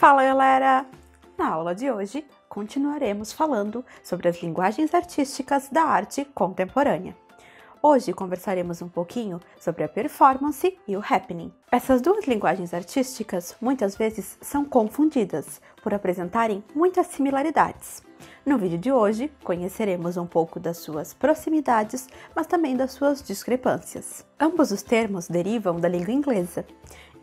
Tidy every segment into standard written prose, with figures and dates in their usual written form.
Fala, galera! Na aula de hoje, continuaremos falando sobre as linguagens artísticas da arte contemporânea. Hoje conversaremos um pouquinho sobre a performance e o happening. Essas duas linguagens artísticas muitas vezes são confundidas por apresentarem muitas similaridades. No vídeo de hoje, conheceremos um pouco das suas proximidades, mas também das suas discrepâncias. Ambos os termos derivam da língua inglesa,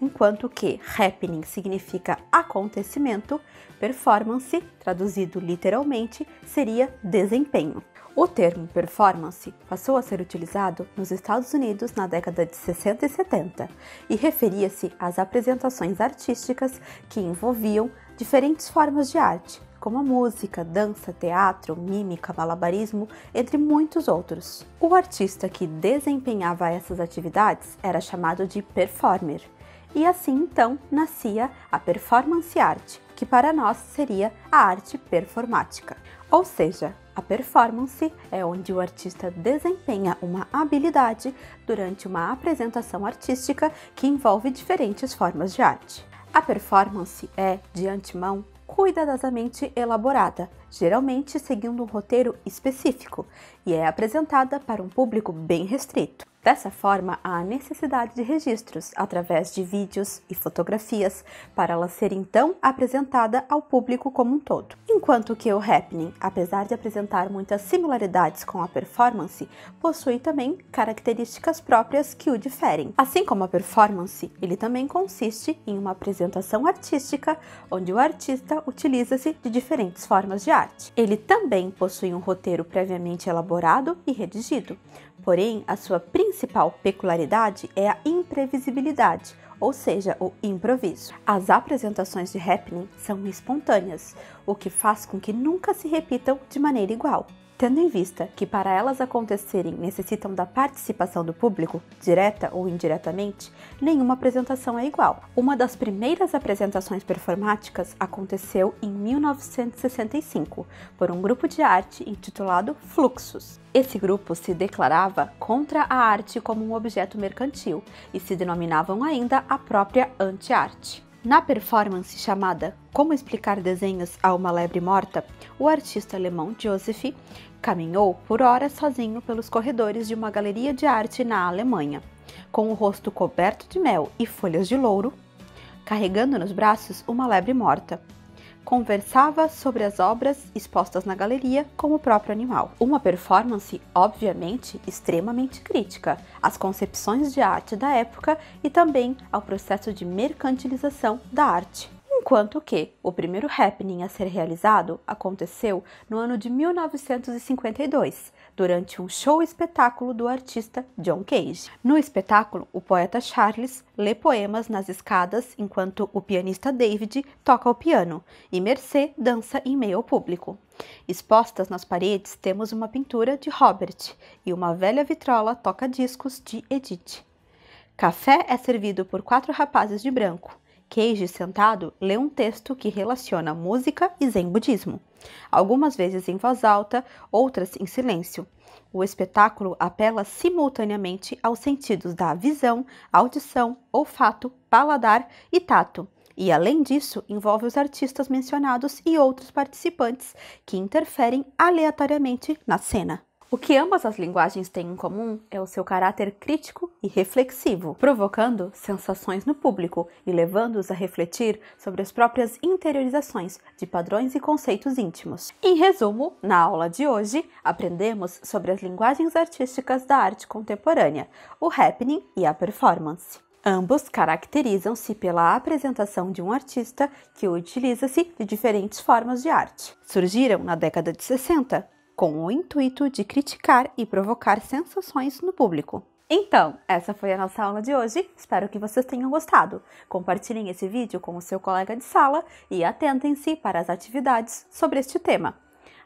enquanto que happening significa acontecimento, performance, traduzido literalmente, seria desempenho. O termo performance passou a ser utilizado nos Estados Unidos na década de 60 e 70 e referia-se às apresentações artísticas que envolviam diferentes formas de arte, como a música, dança, teatro, mímica, malabarismo, entre muitos outros. O artista que desempenhava essas atividades era chamado de performer, e assim então nascia a performance art, que para nós seria a arte performática. Ou seja, a performance é onde o artista desempenha uma habilidade durante uma apresentação artística que envolve diferentes formas de arte. A performance é, de antemão, cuidadosamente elaborada, geralmente seguindo um roteiro específico, e é apresentada para um público bem restrito. Dessa forma, há a necessidade de registros através de vídeos e fotografias para ela ser então apresentada ao público como um todo. Enquanto que o happening, apesar de apresentar muitas similaridades com a performance, possui também características próprias que o diferem. Assim como a performance, ele também consiste em uma apresentação artística onde o artista utiliza-se de diferentes formas de arte. Ele também possui um roteiro previamente elaborado e redigido. Porém, a sua principal peculiaridade é a imprevisibilidade, ou seja, o improviso. As apresentações de happening são espontâneas, o que faz com que nunca se repitam de maneira igual. Tendo em vista que para elas acontecerem necessitam da participação do público, direta ou indiretamente, nenhuma apresentação é igual. Uma das primeiras apresentações performáticas aconteceu em 1965, por um grupo de arte intitulado Fluxus. Esse grupo se declarava contra a arte como um objeto mercantil e se denominavam ainda a própria anti-arte. Na performance chamada Como Explicar Desenhos a uma Lebre Morta, o artista alemão Joseph caminhou por horas sozinho pelos corredores de uma galeria de arte na Alemanha, com o rosto coberto de mel e folhas de louro, carregando nos braços uma lebre morta. Conversava sobre as obras expostas na galeria com o próprio animal. Uma performance, obviamente, extremamente crítica às concepções de arte da época e também ao processo de mercantilização da arte. Enquanto que o primeiro happening a ser realizado aconteceu no ano de 1952, durante um show-espetáculo do artista John Cage. No espetáculo, o poeta Charles lê poemas nas escadas enquanto o pianista David toca o piano e Mercê dança em meio ao público. Expostas nas paredes temos uma pintura de Robert e uma velha vitrola toca-discos de Edith. Café é servido por 4 rapazes de branco. Cage, sentado, lê um texto que relaciona música e zen budismo, algumas vezes em voz alta, outras em silêncio. O espetáculo apela simultaneamente aos sentidos da visão, audição, olfato, paladar e tato, e além disso envolve os artistas mencionados e outros participantes que interferem aleatoriamente na cena. O que ambas as linguagens têm em comum é o seu caráter crítico e reflexivo, provocando sensações no público e levando-os a refletir sobre as próprias interiorizações de padrões e conceitos íntimos. Em resumo, na aula de hoje, aprendemos sobre as linguagens artísticas da arte contemporânea, o happening e a performance. Ambos caracterizam-se pela apresentação de um artista que utiliza-se de diferentes formas de arte. Surgiram na década de 60, com o intuito de criticar e provocar sensações no público. Então, essa foi a nossa aula de hoje, espero que vocês tenham gostado. Compartilhem esse vídeo com o seu colega de sala e atentem-se para as atividades sobre este tema.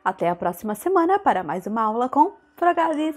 Até a próxima semana para mais uma aula com Frogades!